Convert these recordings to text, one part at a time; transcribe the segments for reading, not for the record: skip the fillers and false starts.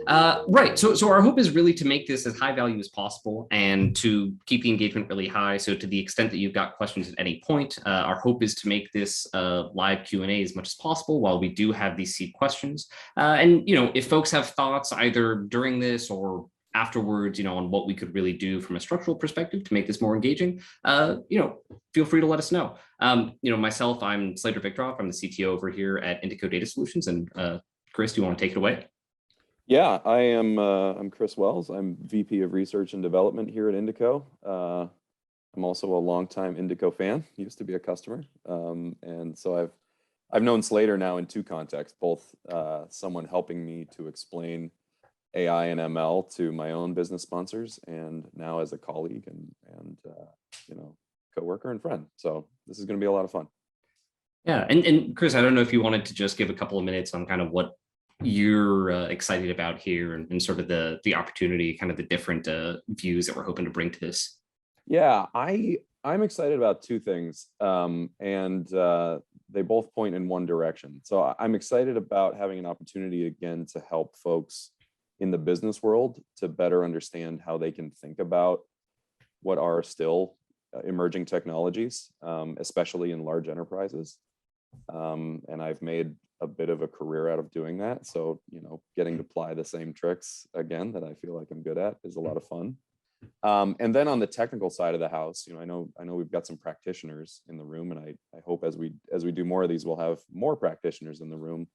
Right. So our hope is really to make this as high value as possible and to keep the engagement really high. So to the extent that you've got questions at any point, our hope is to make this live Q&A as much as possible while we do have these seed questions. And, if folks have thoughts either during this or afterwards, on what we could really do from a structural perspective to make this more engaging, feel free to let us know. Myself, I'm Slater Victoroff. I'm the CTO over here at Indico Data Solutions. And Chris, do you want to take it away? Yeah, I am. I'm Chris Wells. I'm VP of Research and Development here at Indico. I'm also a longtime Indico fan. Used to be a customer, and so I've known Slater now in two contexts: both someone helping me to explain AI and ML to my own business sponsors, and now as a colleague and coworker and friend. So this is going to be a lot of fun. Yeah, and Chris, I don't know if you wanted to just give a couple of minutes on kind of what you're excited about here and sort of the opportunity, kind of the different views that we're hoping to bring to this. Yeah, I'm excited about two things, and they both point in one direction. So I'm excited about having an opportunity again to help folks in the business world to better understand how they can think about what are still emerging technologies, especially in large enterprises. And I've made a bit of a career out of doing that. So, getting to apply the same tricks again that I feel like I'm good at is a lot of fun. And then on the technical side of the house, I know we've got some practitioners in the room, and I hope as we do more of these, we'll have more practitioners in the room.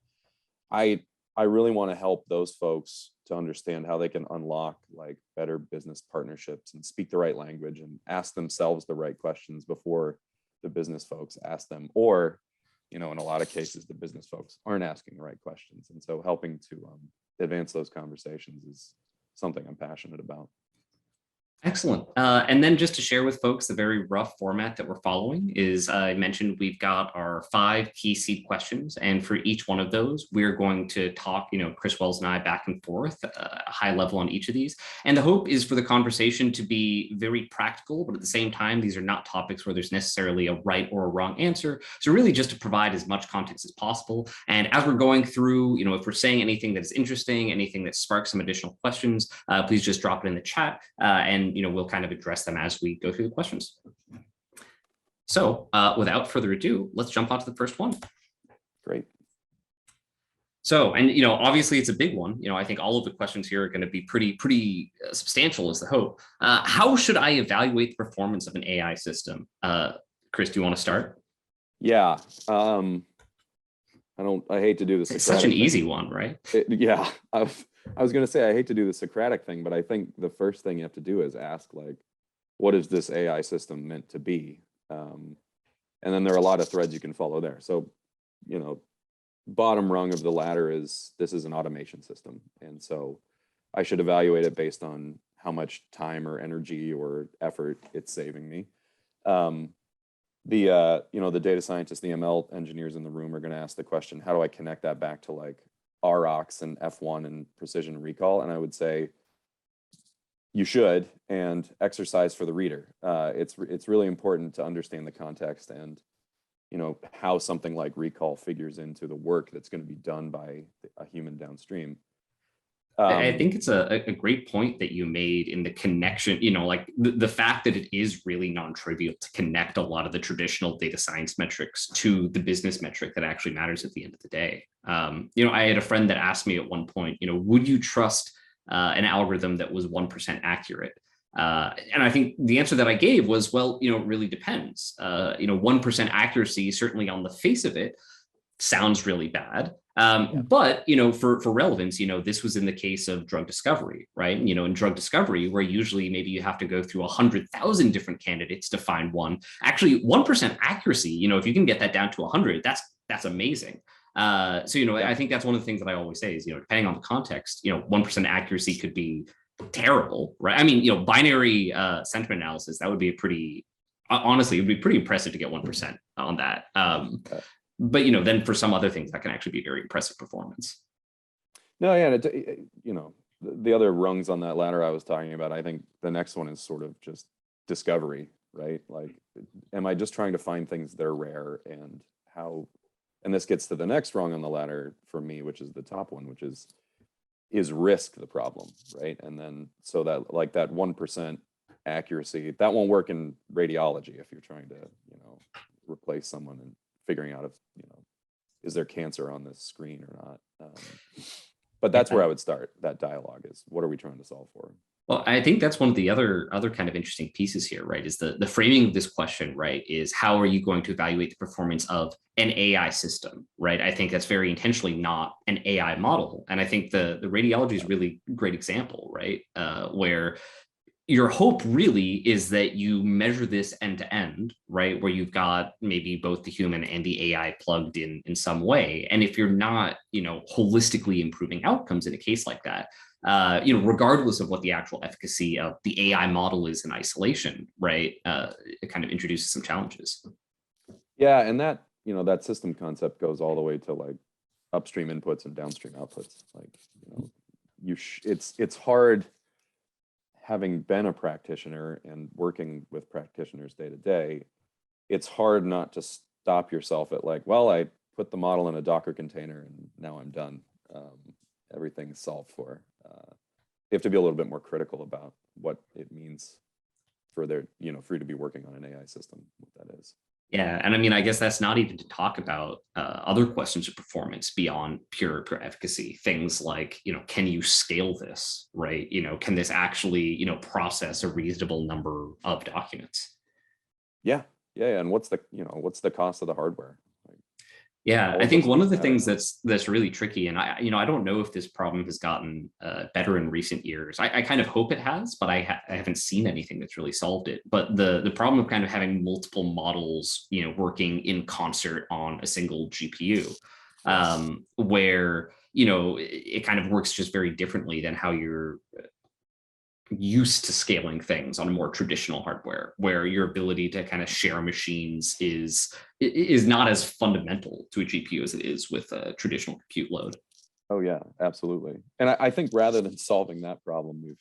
I really want to help those folks to understand how they can unlock like better business partnerships and speak the right language and ask themselves the right questions before the business folks ask them, or in a lot of cases, the business folks aren't asking the right questions. And so helping to advance those conversations is something I'm passionate about. Excellent. And then just to share with folks, the very rough format that we're following is I mentioned we've got our 5 key seed questions. And for each one of those, we're going to talk, Chris Wells and I back and forth, high level on each of these. And the hope is for the conversation to be very practical, but at the same time, these are not topics where there's necessarily a right or a wrong answer. So really just to provide as much context as possible. And as we're going through, if we're saying anything that is interesting, anything that sparks some additional questions, please just drop it in the chat. And we'll kind of address them as we go through the questions. So without further ado, let's jump on to the first one. Great. So, and obviously it's a big one. I think all of the questions here are going to be pretty substantial is the hope. How should I evaluate the performance of an AI system? Chris, do you want to start? Yeah. I hate to do this. It's such an easy one, right? Yeah. I was going to say, I hate to do the Socratic thing, but I think the first thing you have to do is ask, like, what is this AI system meant to be? And then there are a lot of threads you can follow there. So, bottom rung of the ladder is this is an automation system. And so I should evaluate it based on how much time or energy or effort it's saving me. The data scientists, the ML engineers in the room are going to ask the question, how do I connect that back to like ROCs and F1 and precision recall? And I would say you should, and exercise for the reader. It's really important to understand the context and how something like recall figures into the work that's going to be done by a human downstream. I think it's a great point that you made in the connection, like the fact that it is really non-trivial to connect a lot of the traditional data science metrics to the business metric that actually matters at the end of the day. I had a friend that asked me at one point, would you trust an algorithm that was 1% accurate? And I think the answer that I gave was, well, it really depends. 1% accuracy, certainly on the face of it, sounds really bad. But, for relevance, this was in the case of drug discovery, right? In drug discovery, where usually maybe you have to go through 100,000 different candidates to find one. Actually, 1% accuracy, if you can get that down to 100, that's amazing. I think that's one of the things that I always say is, depending on the context, 1% accuracy could be terrible, right? I mean, binary sentiment analysis, that would be honestly, it would be pretty impressive to get 1% on that. But then for some other things that can actually be very impressive performance. No, yeah, the other rungs on that ladder I was talking about, I think the next one is sort of just discovery, right? Like, am I just trying to find things that are rare, and how? And this gets to the next rung on the ladder for me, which is the top one, which is is risk the problem, right? And then so that like that 1% accuracy, that won't work in radiology if you're trying to, replace someone and figuring out if, is there cancer on this screen or not? But that's where I would start. That dialogue is, what are we trying to solve for? Well, I think that's one of the other kind of interesting pieces here, right? Is the framing of this question, right? Is how are you going to evaluate the performance of an AI system, right? I think that's very intentionally not an AI model, and I think the radiology is really great example, right? Where your hope really is that you measure this end to end, right? Where you've got maybe both the human and the AI plugged in some way, and if you're not, holistically improving outcomes in a case like that, regardless of what the actual efficacy of the AI model is in isolation, right? It kind of introduces some challenges. Yeah, and that, that system concept goes all the way to like upstream inputs and downstream outputs. Like, it's hard, having been a practitioner and working with practitioners day to day, it's hard not to stop yourself at like, well, I put the model in a Docker container and now I'm done. Everything's solved for. You have to be a little bit more critical about what it means for for you to be working on an AI system, what that is. Yeah, and I mean, I guess that's not even to talk about other questions of performance beyond pure efficacy. Things like, can you scale this, right? Can this actually, process a reasonable number of documents? Yeah, and what's the cost of the hardware? Yeah, I think one of the things that's really tricky, and I don't know if this problem has gotten better in recent years. I kind of hope it has, but I haven't seen anything that's really solved it. But the problem of kind of having multiple models, working in concert on a single GPU, where it kind of works just very differently than how you're used to scaling things on more traditional hardware, where your ability to kind of share machines is not as fundamental to a GPU as it is with a traditional compute load. Oh yeah, absolutely. And I think rather than solving that problem,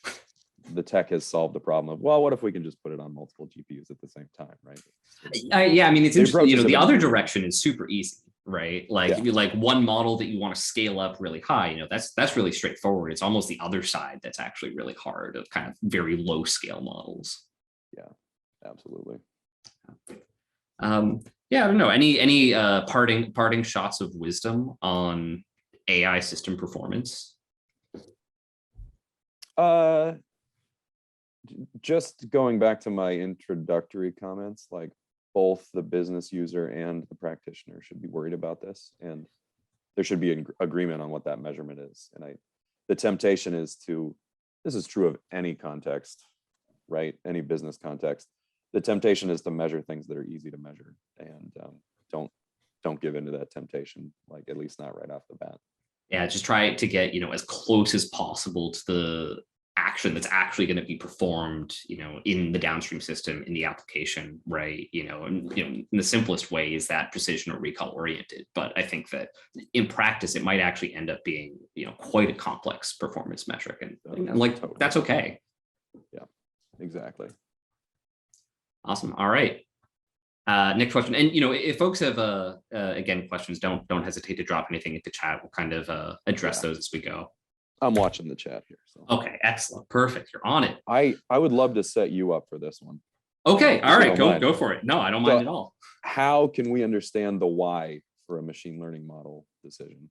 the tech has solved the problem of, well, what if we can just put it on multiple GPUs at the same time, right? Yeah, I mean, it's interesting. The other direction is super easy, right? Like, like one model that you want to scale up really high, that's really straightforward. It's almost the other side that's actually really hard, of kind of very low scale models. Yeah, absolutely. Yeah, I don't know. Any parting shots of wisdom on AI system performance? Just going back to my introductory comments, like both the business user and the practitioner should be worried about this, and there should be an agreement on what that measurement is. And the temptation is this is true of any context, right? Any business context. The temptation is to measure things that are easy to measure, and don't give into that temptation, like at least not right off the bat. Yeah, just try to get as close as possible to the action that's actually going to be performed, in the downstream system, in the application, right? And in the simplest way is that precision or recall oriented. But I think that in practice, it might actually end up being, quite a complex performance metric, and like totally. That's okay. Yeah, exactly. Awesome. All right. Next question. And, if folks have, again, questions, don't hesitate to drop anything into chat. We'll kind of address those as we go. I'm watching the chat here. So. Okay, excellent. Perfect. You're on it. I would love to set you up for this one. Okay. All right. Go for it. No, I don't mind at all. How can we understand the why for a machine learning model decision?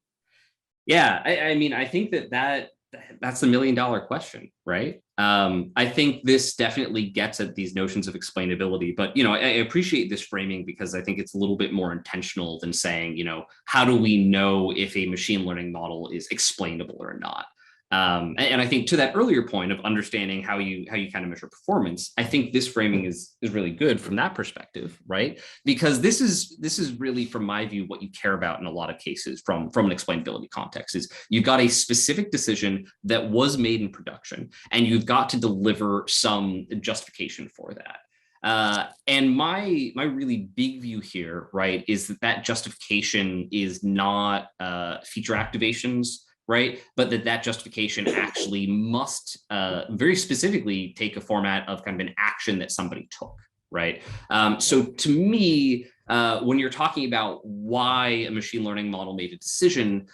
Yeah. I mean, I think that's the $1 million question, right? I think this definitely gets at these notions of explainability, but I appreciate this framing because I think it's a little bit more intentional than saying, how do we know if a machine learning model is explainable or not? And I think to that earlier point of understanding how you kind of measure performance, I think this framing is really good from that perspective, right? Because this is really, from my view, what you care about in a lot of cases from an explainability context is you've got a specific decision that was made in production, and you've got to deliver some justification for that. And my really big view here, right, is that justification is not feature activations, right? But that justification actually must very specifically take a format of kind of an action that somebody took, right? So to me, when you're talking about why a machine learning model made a decision,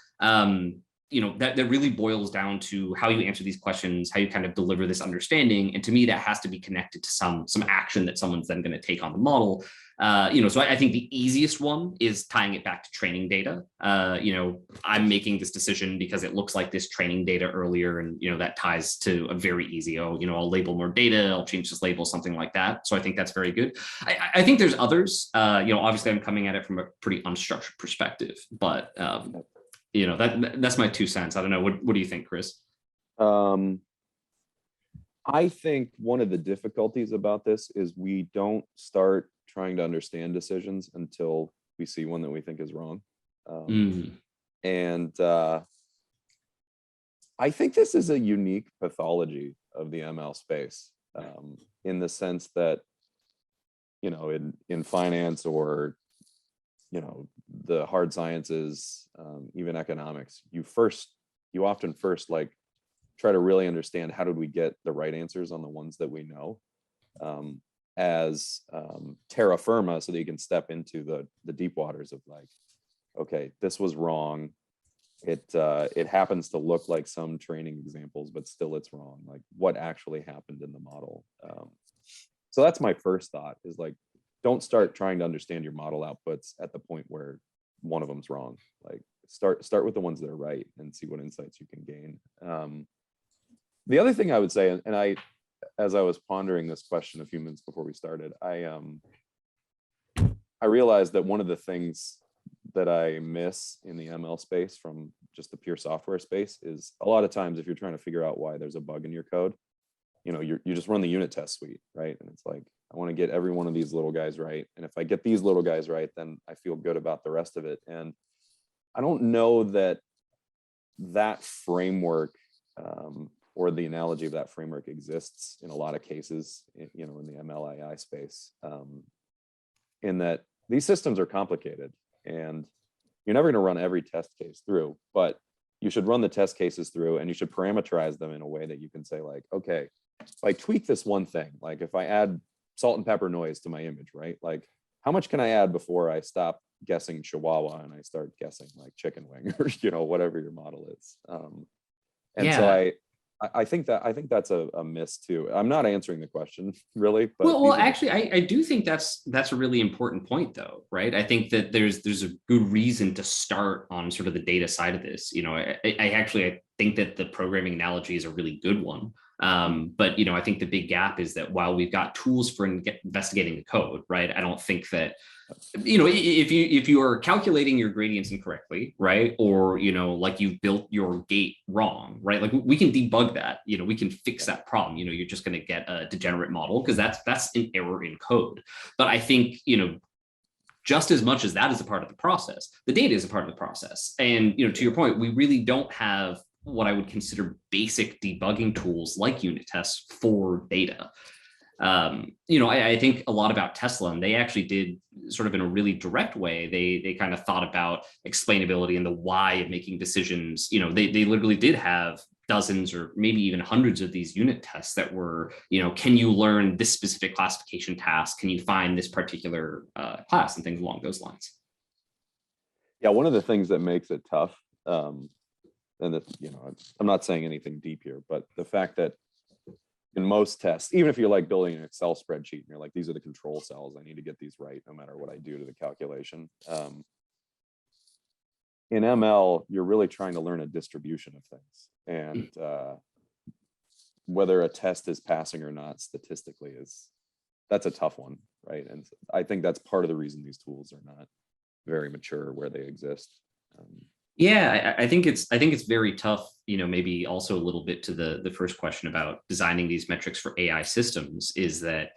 that really boils down to how you answer these questions, how you kind of deliver this understanding. And to me, that has to be connected to some action that someone's then going to take on the model. So I think the easiest one is tying it back to training data. I'm making this decision because it looks like this training data earlier, and that ties to a very easy, I'll label more data, I'll change this label, something like that. So I think that's very good. I think there's others. Obviously I'm coming at it from a pretty unstructured perspective, but that's my 2 cents. I don't know. What do you think, Chris? I think one of the difficulties about this is we don't start trying to understand decisions until we see one that we think is wrong. And I think this is a unique pathology of the ML space, in the sense that, in finance or the hard sciences, even economics, you often first like try to really understand how did we get the right answers on the ones that we know, as terra firma, so that you can step into the deep waters of like, okay, this was wrong. It happens to look like some training examples, but still it's wrong. Like, what actually happened in the model? So that's my first thought, is like, don't start trying to understand your model outputs at the point where one of them's wrong. Like, start with the ones that are right and see what insights you can gain. The other thing I would say, and as I was pondering this question a few minutes before we started, I realized that one of the things that I miss in the ML space from just the pure software space is, a lot of times if you're trying to figure out why there's a bug in your code, you just run the unit test suite, right? And it's like, I want to get every one of these little guys right. And if I get these little guys right, then I feel good about the rest of it. And I don't know that framework, or the analogy of that framework, exists in a lot of cases, in the ML AI space, in that these systems are complicated, and you're never going to run every test case through, but you should run the test cases through, and you should parameterize them in a way that you can say, like, okay, if I tweak this one thing, like if I add salt and pepper noise to my image, right? Like, how much can I add before I stop guessing Chihuahua and I start guessing like chicken wing, or whatever your model is. So I think that's a miss too. I'm not answering the question really, but well actually I do think that's a really important point though, right? I think that there's a good reason to start on sort of the data side of this. I think that the programming analogy is a really good one. But I think the big gap is that while we've got tools for investigating the code, right? I don't think that, if you are calculating your gradients incorrectly, right? Or, like you've built your gate wrong, right? Like we can debug that, we can fix that problem. You're just going to get a degenerate model because that's an error in code. But I think, just as much as that is a part of the process, the data is a part of the process. And, to your point, we really don't have what I would consider basic debugging tools like unit tests for data. I think a lot about Tesla, and they actually did sort of in a really direct way. They kind of thought about explainability and the why of making decisions. They literally did have dozens or maybe even hundreds of these unit tests that were, can you learn this specific classification task? Can you find this particular class and things along those lines? Yeah, one of the things that makes it tough, and that, I'm not saying anything deep here, but the fact that in most tests, even if you're like building an Excel spreadsheet and you're like, these are the control cells, I need to get these right no matter what I do to the calculation. In ML, you're really trying to learn a distribution of things, and whether a test is passing or not statistically that's a tough one, right? And I think that's part of the reason these tools are not very mature where they exist. Yeah, I think it's very tough, maybe also a little bit to the first question about designing these metrics for AI systems, is that,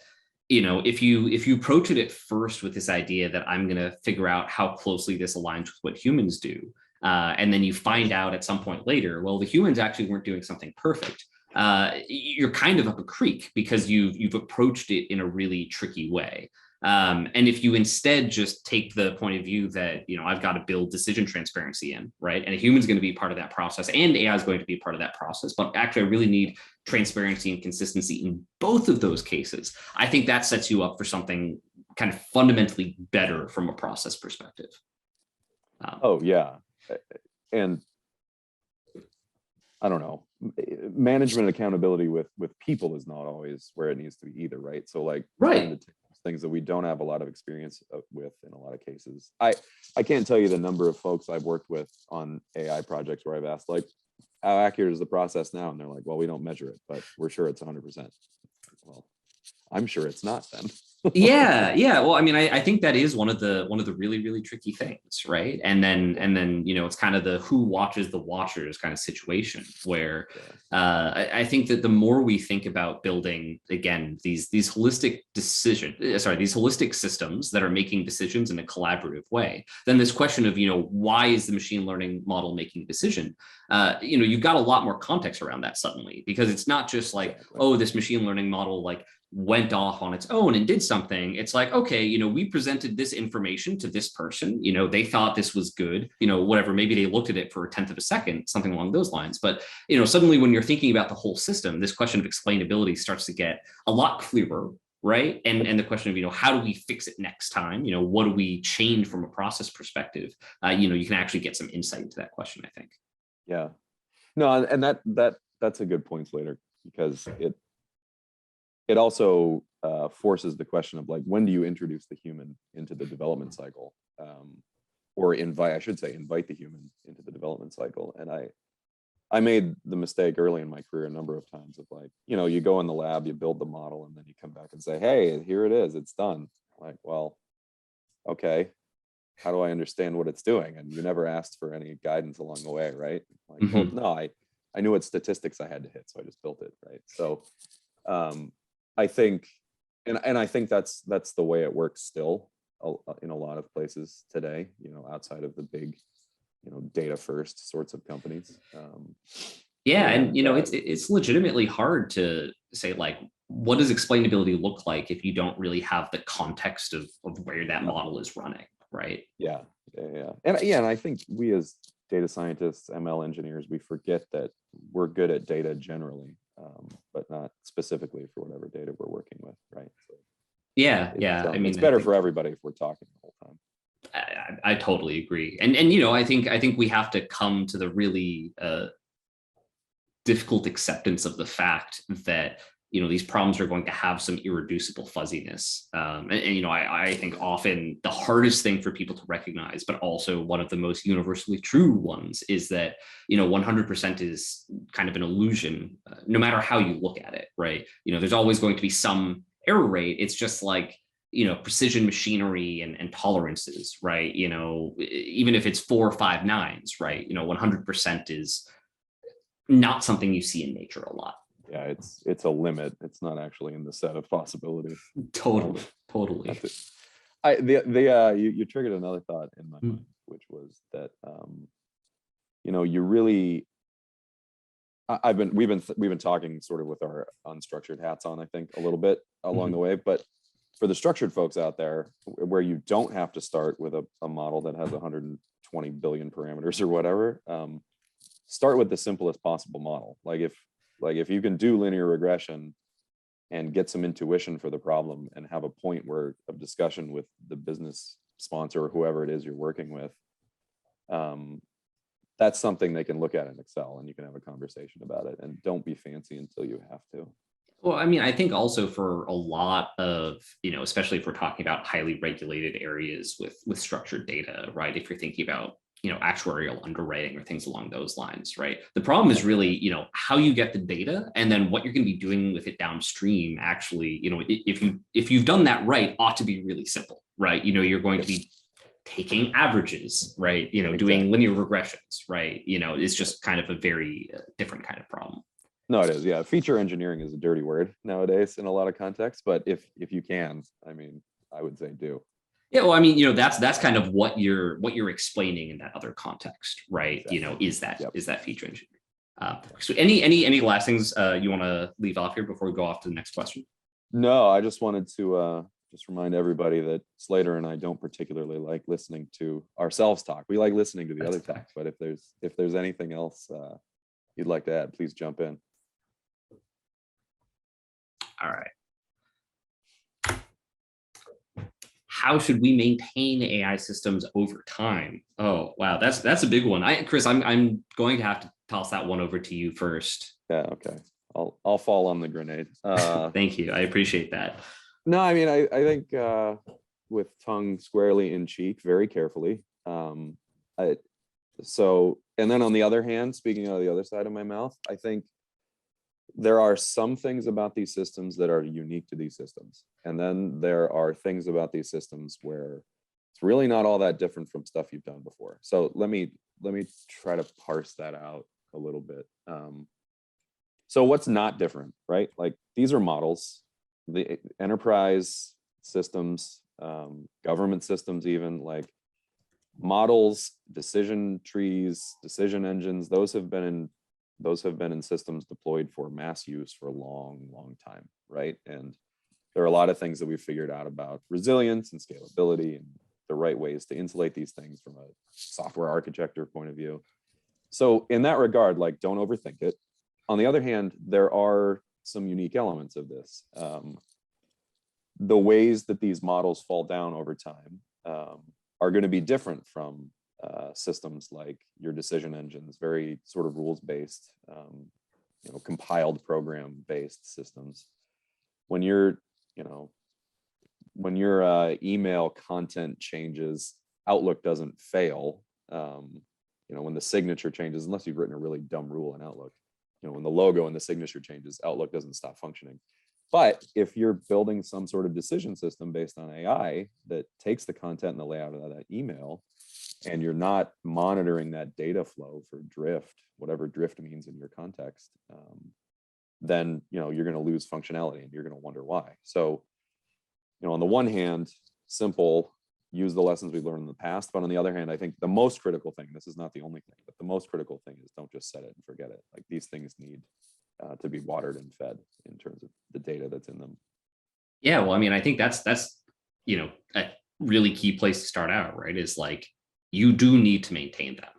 if you approach it at first with this idea that I'm going to figure out how closely this aligns with what humans do, and then you find out at some point later, well, the humans actually weren't doing something perfect, you're kind of up a creek because you've approached it in a really tricky way. And if you instead just take the point of view that, I've got to build decision transparency in, right? And a human's going to be part of that process, and AI is going to be part of that process. But actually, I really need transparency and consistency in both of those cases. I think that sets you up for something kind of fundamentally better from a process perspective. Oh, yeah. And I don't know, management accountability with people is not always where it needs to be either, right? So like trying to take things that we don't have a lot of experience with in a lot of cases. I can't tell you the number of folks I've worked with on AI projects where I've asked like, how accurate is the process now? And they're like, well, we don't measure it, but we're sure it's 100%. Well, I'm sure it's not then. Yeah. Well, I mean, I think that is one of the really, really tricky things, right? And then it's kind of the who watches the watchers kind of situation where I think that the more we think about building, again, these holistic these holistic systems that are making decisions in a collaborative way, then this question of, why is the machine learning model making a decision? You've got a lot more context around that suddenly, because it's not just like, oh, this machine learning model like went off on its own and did something. It's like, okay, we presented this information to this person, they thought this was good, whatever, maybe they looked at it for a tenth of a second, something along those lines. But, suddenly when you're thinking about the whole system, this question of explainability starts to get a lot clearer, right? And the question of, how do we fix it next time? What do we change from a process perspective? You can actually get some insight into that question, I think. Yeah, no, and that's a good point, Slater, because it also forces the question of like, when do you introduce the human into the development cycle, or invite the human into the development cycle. And I made the mistake early in my career a number of times of like, you go in the lab, you build the model, and then you come back and say, hey, here it is, it's done. Like, well, okay, how do I understand what it's doing? And you never asked for any guidance along the way, right? Like, well, no, I knew what statistics I had to hit, so I just built it, right? So I think, and I think that's the way it works still in a lot of places today, outside of the big, data first sorts of companies. And it's legitimately hard to say like, what does explainability look like if you don't really have the context of where that model is running, right? Yeah. And I think we as data scientists, ML engineers, we forget that we're good at data generally, but not specifically for whatever data we're working with, right? So I mean, it's better for everybody if we're talking the whole time. I totally agree, and I think we have to come to the really difficult acceptance of the fact that these problems are going to have some irreducible fuzziness, and I think often the hardest thing for people to recognize, but also one of the most universally true ones, is that 100% is kind of an illusion, no matter how you look at it, right? There's always going to be some error rate. It's just like precision machinery and tolerances, right? Even if it's 4 or 5 nines, right? 100% is not something you see in nature a lot. Yeah, it's a limit. It's not actually in the set of possibilities. Totally. You triggered another thought in my mind, which was that you really, we've been talking sort of with our unstructured hats on, I think, a little bit along the way, but for the structured folks out there, where you don't have to start with a model that has 120 billion parameters or whatever, start with the simplest possible model. Like if you can do linear regression and get some intuition for the problem and have a point of discussion with the business sponsor or whoever it is you're working with, that's something they can look at in Excel, and you can have a conversation about it, and don't be fancy until you have to. Well, I mean, I think also for a lot of, especially if we're talking about highly regulated areas with structured data, right? If you're thinking about, actuarial underwriting or things along those lines, right? The problem is really, how you get the data, and then what you're going to be doing with it downstream. Actually, if you've done that right, ought to be really simple, right? You're going to be taking averages, right? Doing linear regressions, right? It's just kind of a very different kind of problem. No, it is. Yeah. Feature engineering is a dirty word nowadays in a lot of contexts, but if you can, I mean, I would say do. Yeah, well, I mean, that's kind of what you're explaining in that other context, right? Exactly. Is that feature engineering? So any last things you want to leave off here before we go off to the next question? No, I just wanted to just remind everybody that Slater and I don't particularly like listening to ourselves talk. We like listening to the other talk, but if there's anything else you'd like to add, please jump in. All right. How should we maintain AI systems over time? Oh, wow, that's a big one. Chris, I'm going to have to toss that one over to you first. Yeah, okay. I'll fall on the grenade. Thank you. I appreciate that. No, I mean, I think with tongue squarely in cheek, very carefully. So, and then on the other hand, speaking out of the other side of my mouth, I think there are some things about these systems that are unique to these systems. And then there are things about these systems where it's really not all that different from stuff you've done before. So let me try to parse that out a little bit. So what's not different, right? Like these are models, the enterprise systems, government systems, even like models, decision trees, decision engines, those have been in systems deployed for mass use for a long time, right? And there are a lot of things that we've figured out about resilience and scalability and the right ways to insulate these things from a software architecture point of view. So in that regard, like, don't overthink it. On the other hand, there are some unique elements of this. The ways that these models fall down over time are going to be different from systems like your decision engines, very sort of rules-based, compiled program-based systems. When your email content changes, Outlook doesn't fail. When the signature changes, unless you've written a really dumb rule in Outlook, when the logo and the signature changes, Outlook doesn't stop functioning. But if you're building some sort of decision system based on AI that takes the content and the layout of that email, and you're not monitoring that data flow for drift, whatever drift means in your context, then you're going to lose functionality and you're going to wonder why. So, on the one hand, simple, use the lessons we've learned in the past. But on the other hand, I think the most critical thing, this is not the only thing, but the most critical thing is don't just set it and forget it. Like these things need to be watered and fed in terms of the data that's in them. Yeah, well, I mean, I think that's a really key place to start out, right? Is like you do need to maintain them,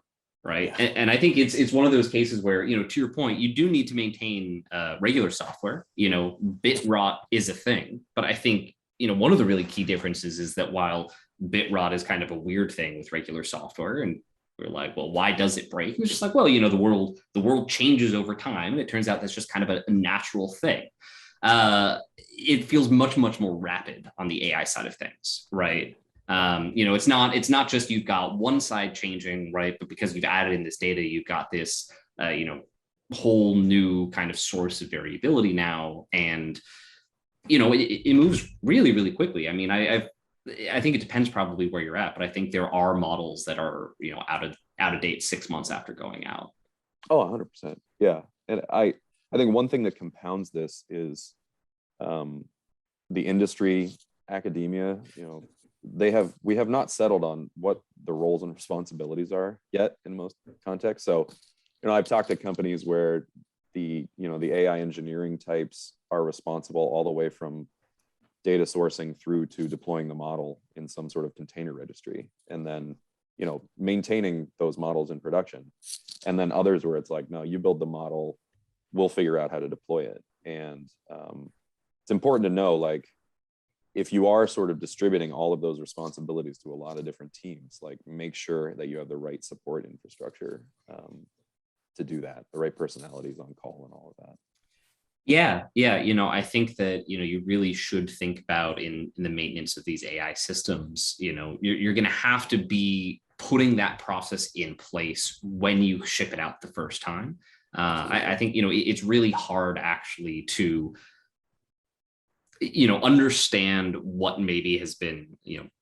right? Yeah. And I think it's one of those cases where, to your point, you do need to maintain regular software. Bit rot is a thing, but I think one of the really key differences is that while bit rot is kind of a weird thing with regular software, and we're like, well, why does it break? It's just like, well, the world changes over time, and it turns out that's just kind of a natural thing. It feels much more rapid on the AI side of things, right? It's not just you've got one side changing, right? But because you've added in this data, you've got this, whole new kind of source of variability now, and it moves really quickly. I mean, I think it depends probably where you're at, but I think there are models that are, out of date 6 months after going out. Oh, 100%. Yeah. And I think one thing that compounds this is the industry, academia, we have not settled on what the roles and responsibilities are yet in most contexts. So, I've talked to companies where the AI engineering types are responsible all the way from data sourcing through to deploying the model in some sort of container registry, and then maintaining those models in production. And then others where it's like, no, you build the model, we'll figure out how to deploy it. And it's important to know, like, if you are sort of distributing all of those responsibilities to a lot of different teams, like, make sure that you have the right support infrastructure to do that, the right personalities on call and all of that. Yeah. I think that, you really should think about in the maintenance of these AI systems, you're going to have to be putting that process in place when you ship it out the first time. I think, it's really hard actually to, understand what maybe has been,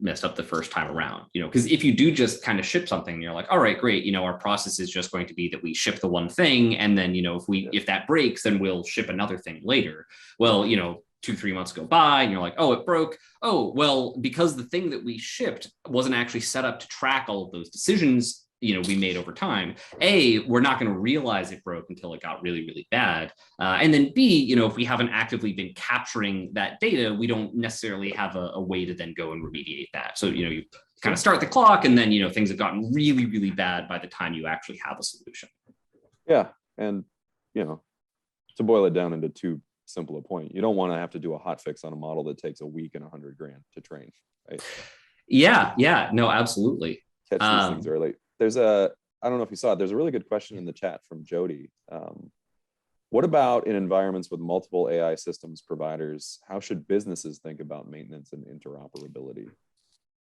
messed up the first time around, because if you do just kind of ship something, you're like, all right, great. Our process is just going to be that we ship the one thing. And then, if that breaks, then we'll ship another thing later. Well, 2-3 months go by and you're like, oh, it broke. Oh, well, because the thing that we shipped wasn't actually set up to track all of those decisions we made over time. A, we're not going to realize it broke until it got really bad. And then B, if we haven't actively been capturing that data, we don't necessarily have a way to then go and remediate that. So, you kind of start the clock, and then, things have gotten really bad by the time you actually have a solution. Yeah. And, to boil it down into too simple a point, you don't want to have to do a hot fix on a model that takes a week and $100,000 to train, right? Yeah. No, absolutely. Catch these things early. There's a I don't know if you saw it. There's a really good question in the chat from Jody. What about in environments with multiple AI systems providers? How should businesses think about maintenance and interoperability?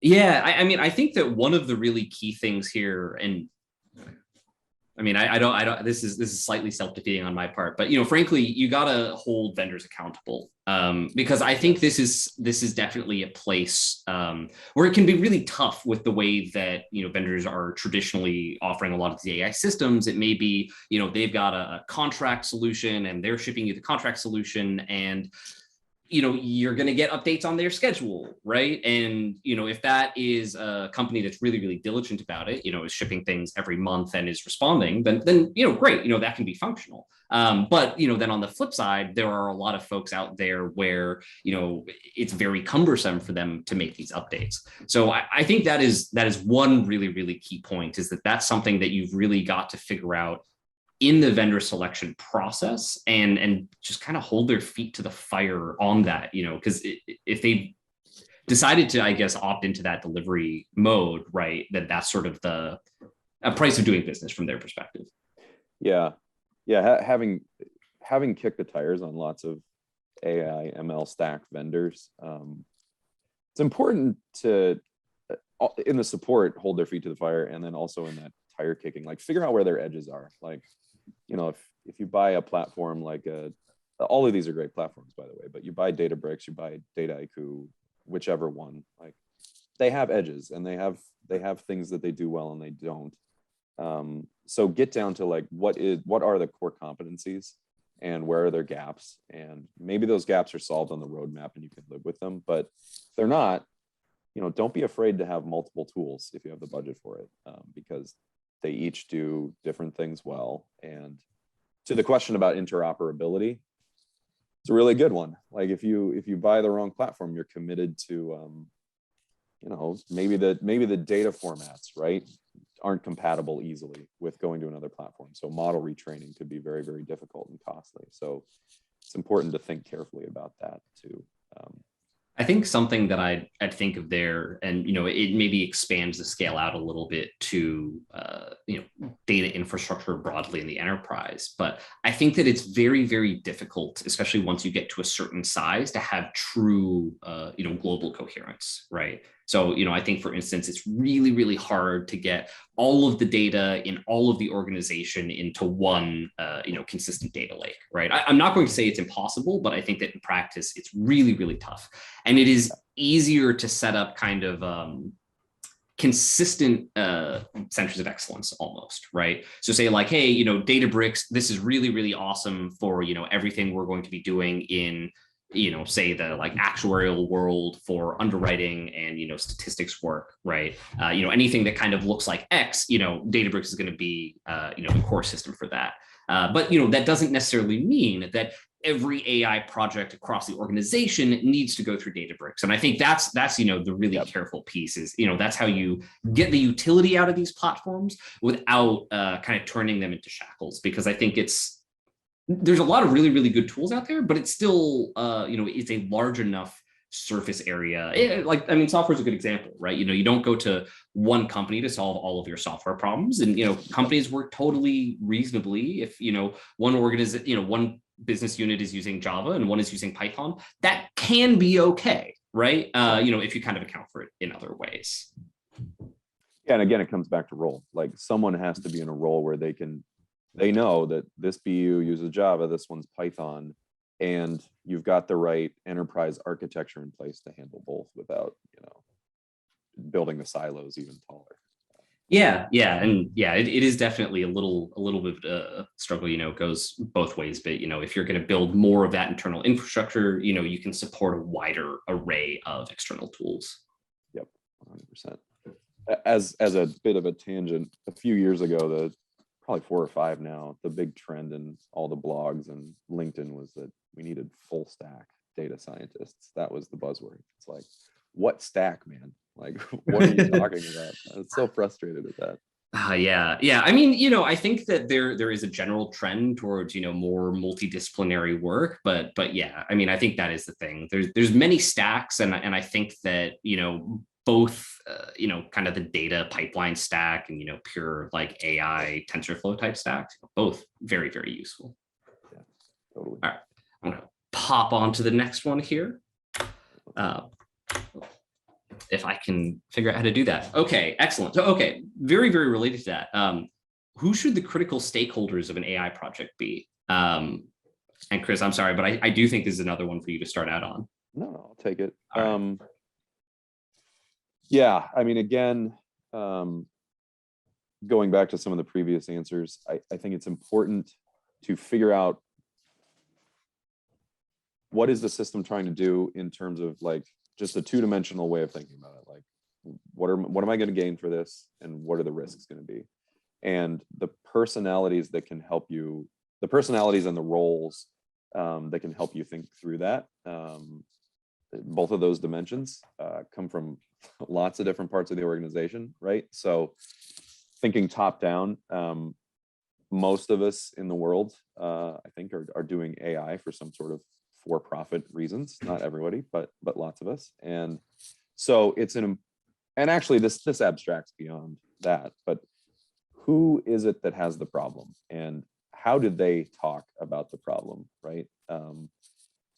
Yeah, I mean, I think that one of the really key things here, and I mean, I don't. This is slightly self-defeating on my part, but frankly, you gotta hold vendors accountable, because I think this is definitely a place where it can be really tough with the way that vendors are traditionally offering a lot of the AI systems. It may be they've got a contract solution and they're shipping you the contract solution, and you're going to get updates on their schedule, right? And, if that is a company that's really, really diligent about it, is shipping things every month and is responding, then great, that can be functional. But, then on the flip side, there are a lot of folks out there where, it's very cumbersome for them to make these updates. So I think that is one really, really key point, is that that's something that you've really got to figure out in the vendor selection process, and just kind of hold their feet to the fire on that, because if they decided to, I guess, opt into that delivery mode, right, then that's sort of a price of doing business from their perspective. Yeah. Having kicked the tires on lots of AI ML stack vendors, it's important to, in the support, hold their feet to the fire, and then also in that tire kicking, like figure out where their edges are. Like, if you buy a platform like all of these are great platforms, by the way, but you buy Databricks, you buy Dataiku, whichever one, like they have edges, and they have things that they do well and they don't. So get down to like, what are the core competencies and where are their gaps? And maybe those gaps are solved on the roadmap and you can live with them, but if they're not, don't be afraid to have multiple tools if you have the budget for it, because they each do different things well. And to the question about interoperability, it's a really good one. Like if you buy the wrong platform, you're committed to, maybe the data formats, right, aren't compatible easily with going to another platform. So model retraining could be very, very difficult and costly. So it's important to think carefully about that too. I think something that I'd think of there, and it maybe expands the scale out a little bit to data infrastructure broadly in the enterprise. But I think that it's very, very difficult, especially once you get to a certain size, to have true global coherence, right? So I think, for instance, it's really, really hard to get all of the data in all of the organization into one consistent data lake, right? I'm not going to say it's impossible, but I think that in practice it's really, really tough. And it is easier to set up kind of consistent centers of excellence almost, right? So say like, hey, Databricks, this is really, really awesome for everything we're going to be doing in say the like actuarial world for underwriting and statistics work, right? Anything that kind of looks like X, Databricks is going to be the core system for that. But that doesn't necessarily mean that every AI project across the organization needs to go through Databricks. And I think that's the really careful piece is, that's how you get the utility out of these platforms without kind of turning them into shackles, because I think there's a lot of really, really good tools out there, but it's still, it's a large enough surface area. Software is a good example, right? You don't go to one company to solve all of your software problems, and companies work totally reasonably. If one business unit is using Java and one is using Python, that can be okay, right? If you kind of account for it in other ways. Yeah, and again, it comes back to role. Like someone has to be in a role where they know that this BU uses Java, this one's Python, and you've got the right enterprise architecture in place to handle both without, building the silos even taller. Yeah, it is definitely a little bit of a struggle. It goes both ways. But if you're going to build more of that internal infrastructure, you can support a wider array of external tools. Yep, 100%. As a bit of a tangent, a few years ago, probably 4 or 5 now, the big trend in all the blogs and LinkedIn was that we needed full stack data scientists. That was the buzzword. It's like, what stack, man? Like, what are you talking about? I'm so frustrated with that. Yeah. I think that there is a general trend towards, more multidisciplinary work, but yeah, I think that is the thing. There's many stacks, and I think that, both, kind of the data pipeline stack and, pure like AI TensorFlow type stacks, both very, very useful. Yeah, totally. All right, I'm gonna pop on to the next one here. If I can figure out how to do that. Okay, excellent. So, okay, very, very related to that. Who should the critical stakeholders of an AI project be? And Chris, I'm sorry, but I do think this is another one for you to start out on. No, I'll take it. Right. Yeah, I mean, again, going back to some of the previous answers, I think it's important to figure out what is the system trying to do in terms of like just a two-dimensional way of thinking about it. Like, what am I going to gain for this, and what are the risks going to be? And the personalities that can help you, the personalities and the roles that can help you think through that. Both of those dimensions come from lots of different parts of the organization, right? So thinking top down, most of us in the world, I think, are doing AI for some sort of for-profit reasons. Not everybody, but lots of us. And so and actually this abstracts beyond that, but who is it that has the problem, and how did they talk about the problem, right?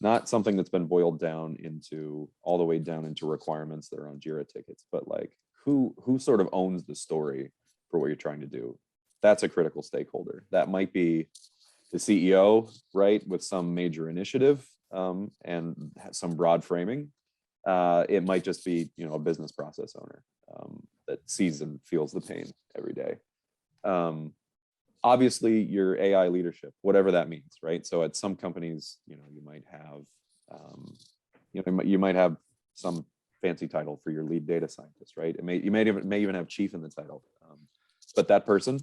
Not something that's been boiled down into all the way down into requirements that are on Jira tickets, but like who sort of owns the story for what you're trying to do. That's a critical stakeholder. That might be the CEO, right, with some major initiative and some broad framing. It might just be, a business process owner that sees and feels the pain every day. Obviously, your AI leadership, whatever that means, right? So at some companies, you might have, you might have some fancy title for your lead data scientist, right? You may even have chief in the title, but that person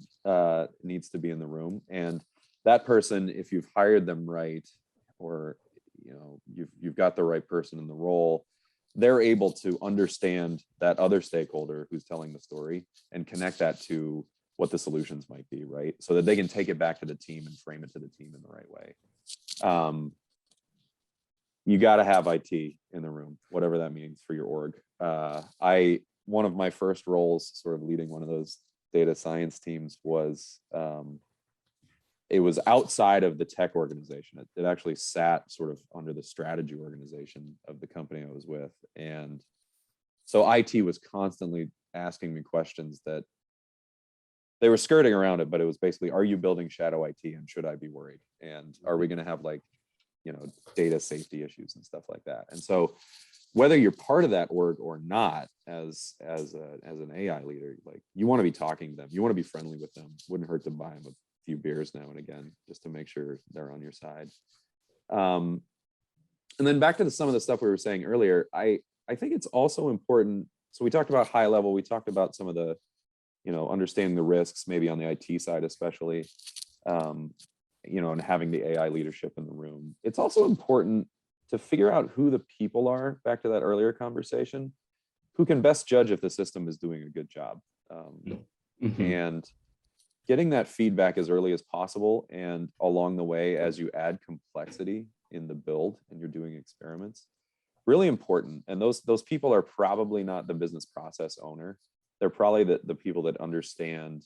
needs to be in the room. And that person, if you've hired them right, or you've got the right person in the role, they're able to understand that other stakeholder who's telling the story and connect that to what the solutions might be, right? So that they can take it back to the team and frame it to the team in the right way. You got to have IT in the room, whatever that means for your org. One of my first roles, sort of leading one of those data science teams, was it was outside of the tech organization. It actually sat sort of under the strategy organization of the company I was with. And so IT was constantly asking me questions that they were skirting around it, but it was basically, are you building shadow IT, and should I be worried? And are we going to have data safety issues and stuff like that? And so whether you're part of that org or not, as an AI leader, like, you want to be talking to them, you want to be friendly with them. Wouldn't hurt to buy them a few beers now and again, just to make sure they're on your side. And then back to some of the stuff we were saying earlier, I think it's also important. So we talked about high level, we talked about some of the, understanding the risks, maybe on the IT side, especially, and having the AI leadership in the room. It's also important to figure out who the people are, back to that earlier conversation, who can best judge if the system is doing a good job. And getting that feedback as early as possible, and along the way, as you add complexity in the build and you're doing experiments, really important. And those people are probably not the business process owner. They're probably the people that understand,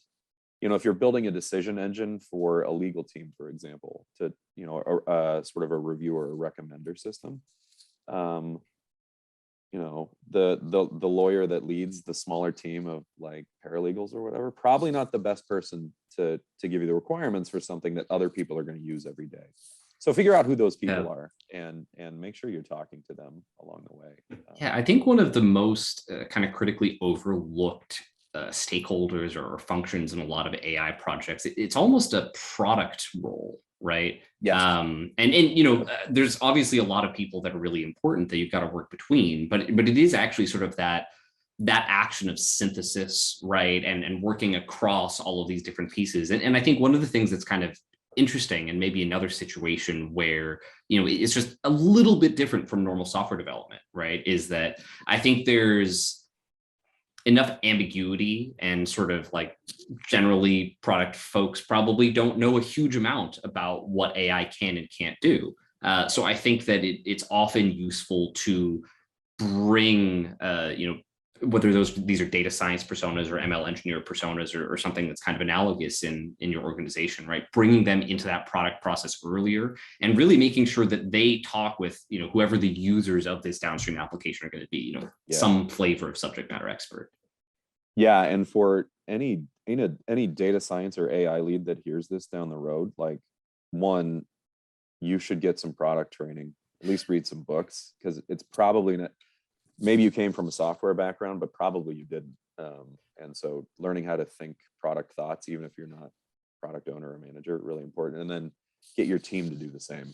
if you're building a decision engine for a legal team, for example, to, sort of a reviewer or recommender system, the lawyer that leads the smaller team of like paralegals or whatever, probably not the best person to give you the requirements for something that other people are going to use every day. So figure out who those people are, and make sure you're talking to them along the way. I think one of the most kind of critically overlooked stakeholders or functions in a lot of AI projects, it's almost a product role, right? Yes. And there's obviously a lot of people that are really important that you've got to work between, but it is actually sort of that action of synthesis, right? And working across all of these different pieces. And I think one of the things that's kind of interesting, and maybe another situation where it's just a little bit different from normal software development, right, is that I think there's enough ambiguity, and sort of like generally product folks probably don't know a huge amount about what AI can and can't do. So I think that it's often useful to bring whether these are data science personas or ML engineer personas or something that's kind of analogous in your organization, right? Bringing them into that product process earlier and really making sure that they talk with, whoever the users of this downstream application are going to be, some flavor of subject matter expert. Yeah, and for any data science or AI lead that hears this down the road, like, one, you should get some product training, at least read some books, because it's probably not, maybe you came from a software background, but probably you didn't. And so learning how to think product thoughts, even if you're not product owner or manager, really important. And then get your team to do the same.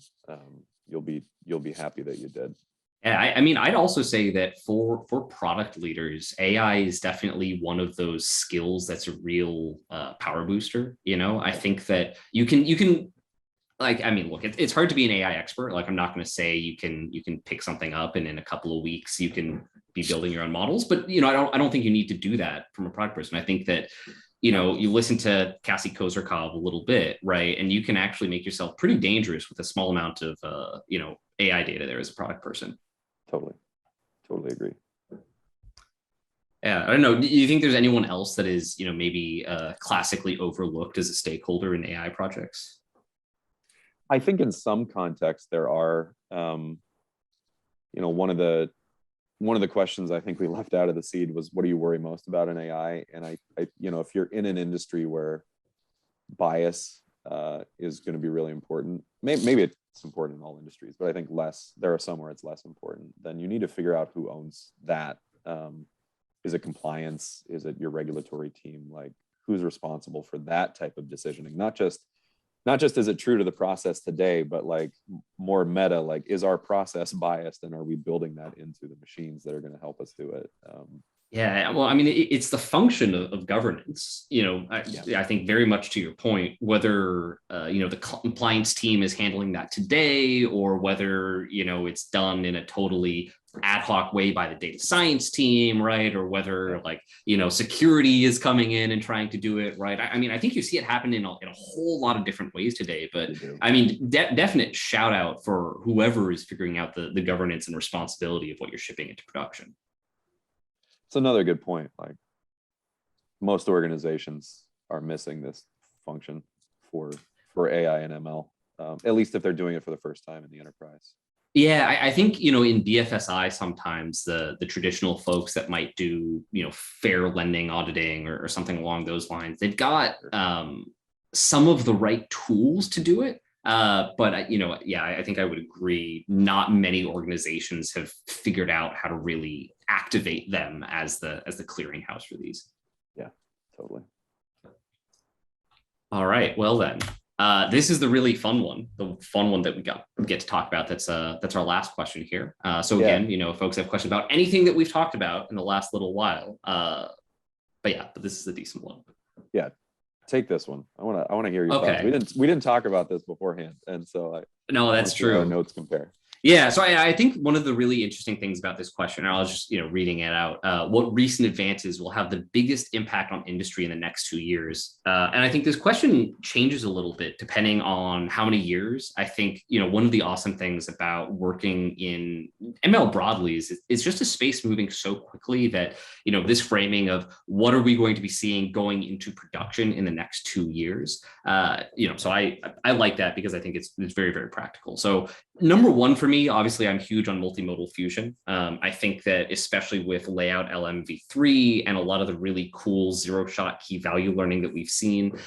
You'll be happy that you did. Yeah, I mean, I'd also say that for product leaders, AI is definitely one of those skills that's a real power booster. I think that you can like, I mean, look, it's hard to be an AI expert. Like, I'm not going to say you can pick something up and in a couple of weeks you can be building your own models. But I don't think you need to do that from a product person. I think that you listen to Cassie Kozyrkov a little bit, right, and you can actually make yourself pretty dangerous with a small amount of AI data there as a product person. Totally agree. Yeah, I don't know. Do you think there's anyone else that is maybe classically overlooked as a stakeholder in AI projects? I think in some contexts there are, one of the questions I think we left out of the seed was, what do you worry most about in AI? And I if you're in an industry where bias is going to be really important, maybe it's important in all industries, but I think there are some where it's less important. Then you need to figure out who owns that. Is it compliance? Is it your regulatory team? Like, who's responsible for that type of decisioning? Not just is it true to the process today, but like more meta, like, is our process biased and are we building that into the machines that are going to help us do it? Yeah, well, I mean, it's the function of governance. I think very much to your point, whether the compliance team is handling that today, or whether it's done in a totally ad hoc way by the data science team, right? Or whether security is coming in and trying to do it, right? I mean, I think you see it happen in a whole lot of different ways today. But I mean, definite shout out for whoever is figuring out the governance and responsibility of what you're shipping into production. It's another good point. Like, most organizations are missing this function for AI and ML, at least if they're doing it for the first time in the enterprise. Yeah, I think, in BFSI, sometimes the traditional folks that might do, fair lending auditing or something along those lines, they've got some of the right tools to do it. But I think I would agree. Not many organizations have figured out how to really activate them as the clearinghouse for these. Yeah, totally. All right. Well then, this is the really fun one, that we get to talk about. That's our last question here. So again, if folks have questions about anything that we've talked about in the last little while, but this is a decent one. Yeah. Take this one. I want to hear your thoughts. We didn't talk about this beforehand, and so no, that's true. Our notes compare. Yeah, so I think one of the really interesting things about this question, and I was just reading it out, what recent advances will have the biggest impact on industry in the next 2 years? And I think this question changes a little bit depending on how many years. I think one of the awesome things about working in ML broadly is it's just a space moving so quickly that this framing of what are we going to be seeing going into production in the next 2 years. So I like that because I think it's very, very practical. So number one for me, obviously, I'm huge on multimodal fusion. I think that especially with layout LMv3 and a lot of the really cool zero-shot key value learning that we've seen,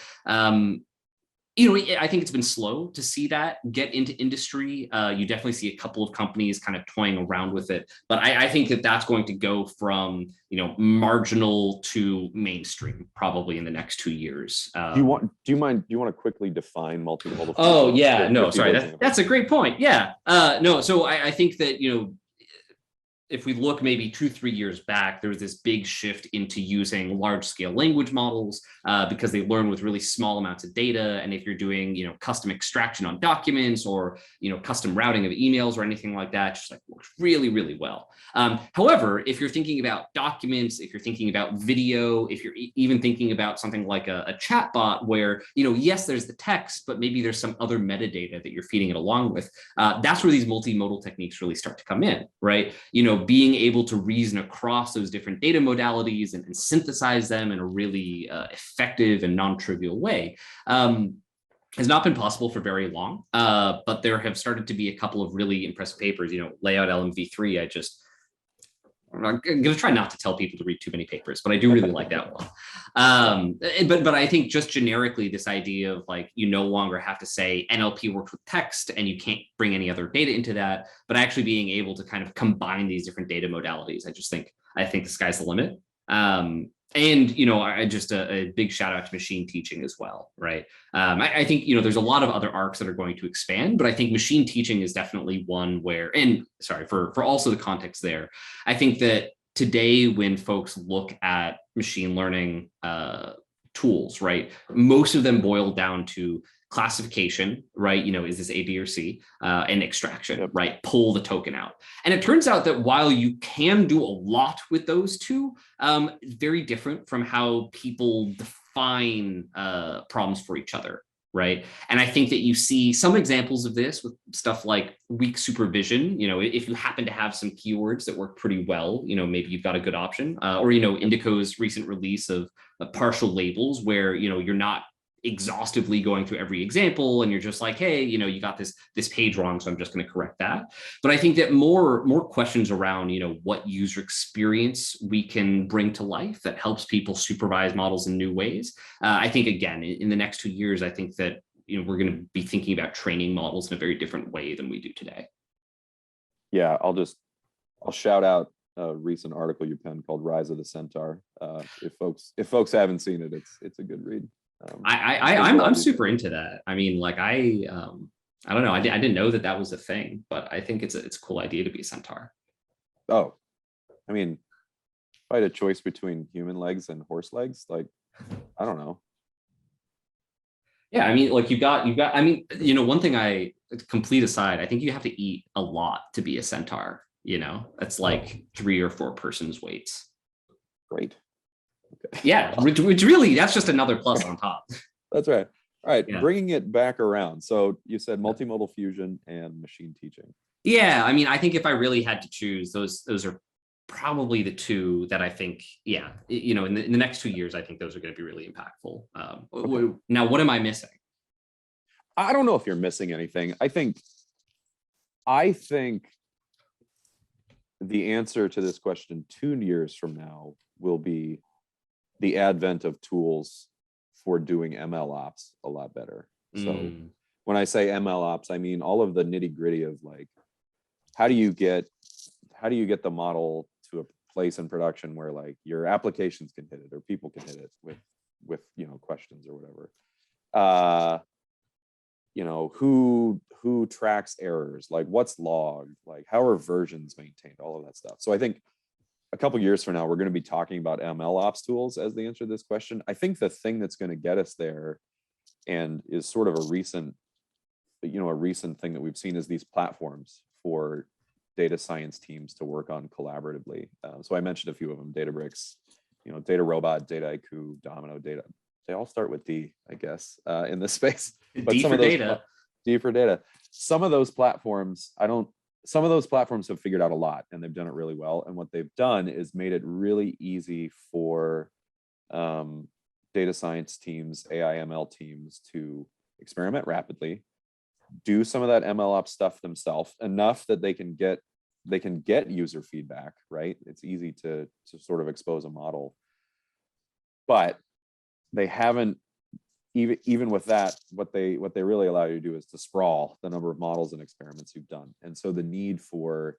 I think it's been slow to see that get into industry. You definitely see a couple of companies kind of toying around with it, but I think that that's going to go from marginal to mainstream probably in the next 2 years. Do you want to quickly define multimodal? Oh yeah, no, sorry, that's a great point. Yeah, no, so I think that if we look maybe 2-3 years back, there was this big shift into using large scale language models because they learn with really small amounts of data. And if you're doing, custom extraction on documents or, custom routing of emails or anything like that, just like works really, really well. However, if you're thinking about documents, if you're thinking about video, if you're even thinking about something like a chat bot where, yes, there's the text, but maybe there's some other metadata that you're feeding it along with, that's where these multimodal techniques really start to come in, right? being able to reason across those different data modalities and synthesize them in a really effective and non-trivial way has not been possible for very long. But there have started to be a couple of really impressive papers, layout LMV3. I'm going to try not to tell people to read too many papers, but I do really like that one. But I think just generically, this idea of like, you no longer have to say NLP works with text and you can't bring any other data into that, but actually being able to kind of combine these different data modalities. I think the sky's the limit. And, I just a big shout out to machine teaching as well, right? I think, there's a lot of other arcs that are going to expand, but I think machine teaching is definitely one where, and sorry, for also the context there, I think that today when folks look at machine learning tools, right, most of them boil down to classification, right? Is this A, B, or C? And extraction, right? Pull the token out. And it turns out that while you can do a lot with those two, it's very different from how people define problems for each other, right? And I think that you see some examples of this with stuff like weak supervision. If you happen to have some keywords that work pretty well, maybe you've got a good option. Or, Indico's recent release of partial labels where, you're not exhaustively going through every example and you're just like, hey, you got this page wrong, so I'm just going to correct that. But I think that more questions around what user experience we can bring to life that helps people supervise models in new ways. I think again in the next 2 years, I think that we're going to be thinking about training models in a very different way than we do today. Yeah, I'll shout out a recent article you penned called "Rise of the Centaur." If folks haven't seen it, it's a good read. I'm super into that. I mean, like I don't know. I didn't know that was a thing, but I think it's a cool idea to be a centaur. Oh, I mean, if I had a choice between human legs and horse legs, like, I don't know. Yeah, I mean, like you've got. I mean, one thing complete aside, I think you have to eat a lot to be a centaur. That's like 3 or 4 persons' weights. Great. Okay. Yeah, which really, that's just another plus on top. That's right. All right, yeah. Bringing it back around. So you said multimodal fusion and machine teaching. Yeah, I mean, I think if I really had to choose, those are probably the two that I think, in the next 2 years, I think those are going to be really impactful. Okay. Now, what am I missing? I don't know if you're missing anything. I think the answer to this question 2 years from now will be the advent of tools for doing ML ops a lot better. So when I say ML ops, I mean all of the nitty gritty of like, how do you get the model to a place in production where like your applications can hit it or people can hit it with questions or whatever. Who tracks errors, like what's logged, like how are versions maintained, all of that stuff. So I think a couple of years from now, we're going to be talking about ML ops tools as the answer to this question. I think the thing that's going to get us there and is sort of a recent thing that we've seen is these platforms for data science teams to work on collaboratively. So I mentioned a few of them: Databricks, Data Robot, Dataiku, Domino Data. They all start with D, I guess, in this space. But D for data. D for data. Some of those platforms have figured out a lot and they've done it really well. And what they've done is made it really easy for data science teams, AI ML teams to experiment rapidly, do some of that ML ops stuff themselves enough that they can get user feedback, right? It's easy to sort of expose a model, but they haven't, even with that, what they really allow you to do is to sprawl the number of models and experiments you've done. And so the need for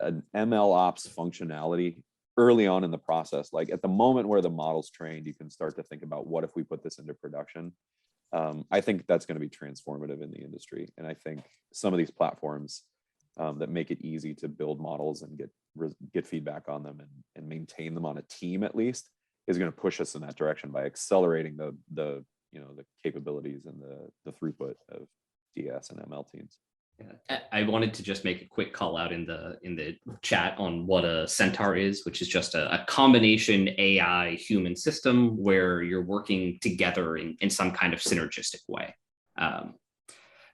an ML ops functionality early on in the process, like at the moment where the model's trained, you can start to think about what if we put this into production. I think that's going to be transformative in the industry. And I think some of these platforms that make it easy to build models and get feedback on them and maintain them on a team at least is going to push us in that direction by accelerating the capabilities and the throughput of DS and ML teams. Yeah. I wanted to just make a quick call out in the chat on what a centaur is, which is just a combination AI human system where you're working together in some kind of synergistic way.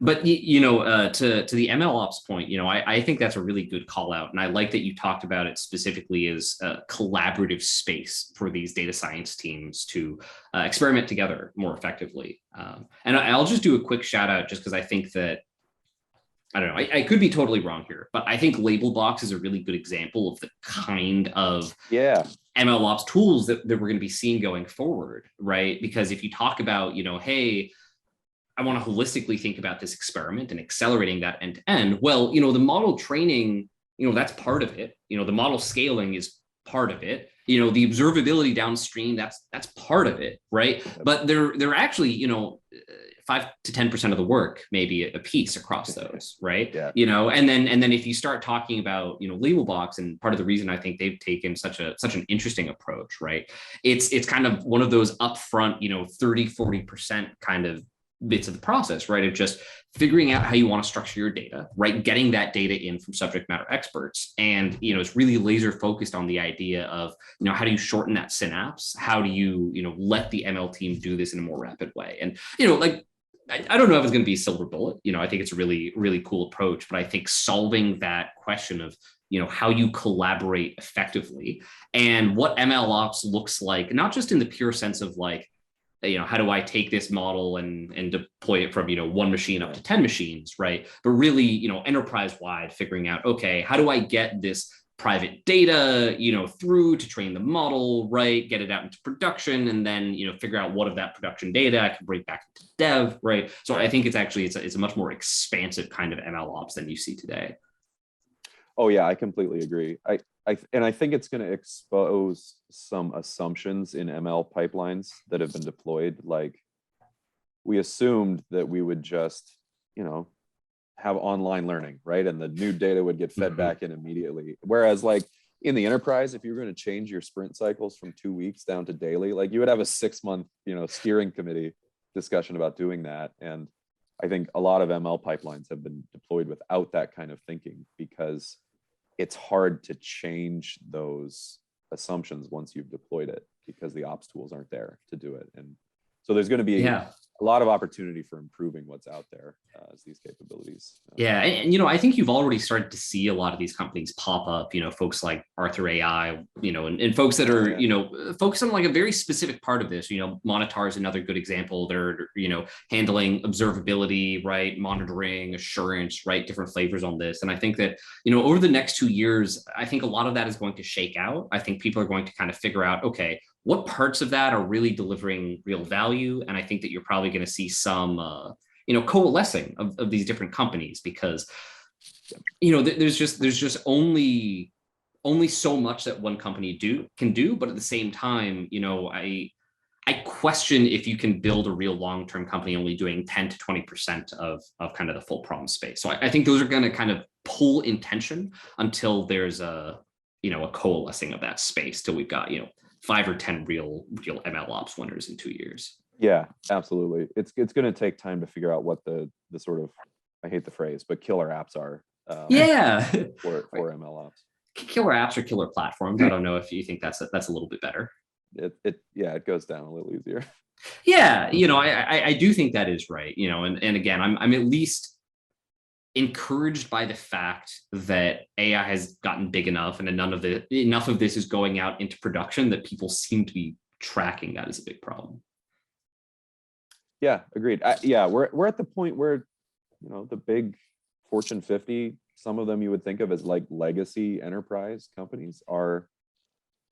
But to the ML ops point, I think that's a really good call out, and I like that you talked about it specifically as a collaborative space for these data science teams to experiment together more effectively. And I'll just do a quick shout out just because I think that I don't know. I could be totally wrong here, but I think Labelbox is a really good example of the kind of ML ops tools that we're going to be seeing going forward, right? Because if you talk about, hey, I want to holistically think about this experiment and accelerating that end to end. Well, the model training, that's part of it. The model scaling is part of it. The observability downstream, that's part of it, right? But they're actually, 5 to 10% of the work, maybe a piece across those, right? Yeah. And then if you start talking about, Labelbox, and part of the reason I think they've taken such an interesting approach, right? It's kind of one of those upfront, 30-40% kind of bits of the process, right? Of just figuring out how you want to structure your data, right? Getting that data in from subject matter experts. And, it's really laser focused on the idea of, how do you shorten that synapse? How do you, let the ML team do this in a more rapid way? And, I don't know if it's going to be a silver bullet. I think it's a really, really cool approach, but I think solving that question of, how you collaborate effectively and what ML ops looks like, not just in the pure sense of like, how do I take this model and deploy it from, one machine up to 10 machines, right? But really, enterprise wide, figuring out, okay, how do I get this private data, through to train the model, right? Get it out into production, and then, figure out what of that production data I can bring back into dev, right? So I think it's a much more expansive kind of ML ops than you see today. Oh yeah, I completely agree. I think it's going to expose some assumptions in ML pipelines that have been deployed. Like, we assumed that we would just, have online learning, right? And the new data would get fed back in immediately. Whereas like in the enterprise, if you're going to change your sprint cycles from 2 weeks down to daily, like you would have a 6-month, steering committee discussion about doing that. And I think a lot of ML pipelines have been deployed without that kind of thinking, because it's hard to change those assumptions once you've deployed it, because the ops tools aren't there to do it. And so there's going to be a lot of opportunity for improving what's out there as these capabilities. Yeah, and I think you've already started to see a lot of these companies pop up. Folks like Arthur AI, and folks that are focused on like a very specific part of this. Monitar is another good example. They're handling observability, right, monitoring, assurance, right, different flavors on this. And I think that over the next 2 years, I think a lot of that is going to shake out. I think people are going to kind of figure out, okay, what parts of that are really delivering real value, and I think that you're probably going to see some coalescing of these different companies, because there's just only so much that one company can do. But at the same time, I question if you can build a real long-term company only doing 10 to 20% of kind of the full problem space. So I think those are going to kind of pull in tension until there's a coalescing of that space, till we've got 5 or 10 real ML ops winners in 2 years. Yeah, absolutely. It's going to take time to figure out what the sort of, I hate the phrase, but killer apps are. For ML ops. Killer apps or killer platforms. I don't know if you think that's a little bit better. It goes down a little easier. Yeah, I do think that is right. And again, I'm at least encouraged by the fact that AI has gotten big enough, and enough of this is going out into production that people seem to be tracking that as a big problem. Yeah, agreed. We're at the point where the big Fortune 50, some of them you would think of as like legacy enterprise companies, are,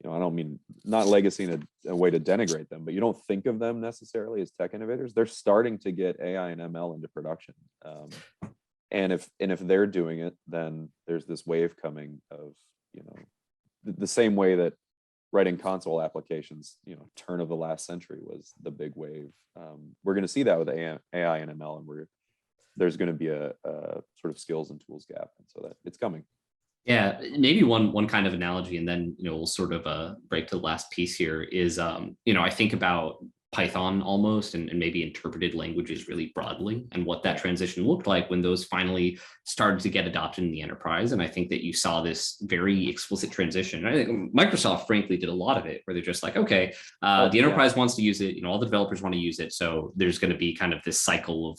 I don't mean not legacy in a way to denigrate them, but you don't think of them necessarily as tech innovators. They're starting to get AI and ML into production. And if they're doing it, then there's this wave coming of, the same way that writing console applications, turn of the last century was the big wave. We're going to see that with AI and ML, and there's going to be a sort of skills and tools gap, and so that it's coming. Yeah, maybe one kind of analogy, and then we'll sort of break to the last piece here is I think about Python almost, and maybe interpreted languages really broadly, and what that transition looked like when those finally started to get adopted in the enterprise. And I think that you saw this very explicit transition. I think Microsoft, frankly, did a lot of it, where they're just like, okay, the enterprise wants to use it, all the developers want to use it, so there's going to be kind of this cycle of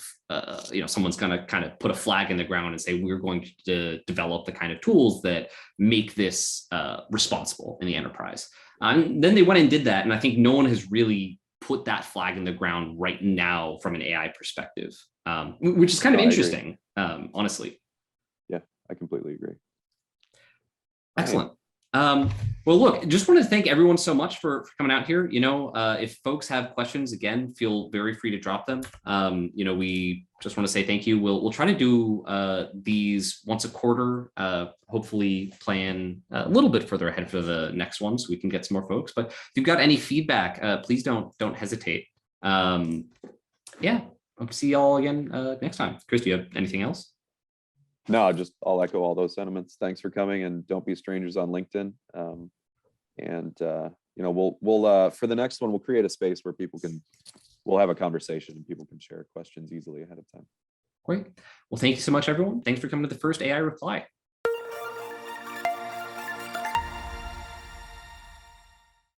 someone's going to kind of put a flag in the ground and say, we're going to develop the kind of tools that make this responsible in the enterprise. And then they went and did that, and I think no one has really put that flag in the ground right now from an AI perspective, which is kind of interesting, honestly. Yeah, I completely agree. Excellent. Well, look, just want to thank everyone so much for coming out here. If folks have questions, again, feel very free to drop them. We just want to say thank you. We'll try to do these once a quarter, hopefully plan a little bit further ahead for the next one so we can get some more folks. But if you've got any feedback, please don't hesitate. Yeah, hope to see y'all again next time. Chris, do you have anything else? No, I'll echo all those sentiments. Thanks for coming, and don't be strangers on LinkedIn. We'll for the next one, we'll create a space where we'll have a conversation and people can share questions easily ahead of time. Great. Well, thank you so much, everyone. Thanks for coming to the first AI Reply.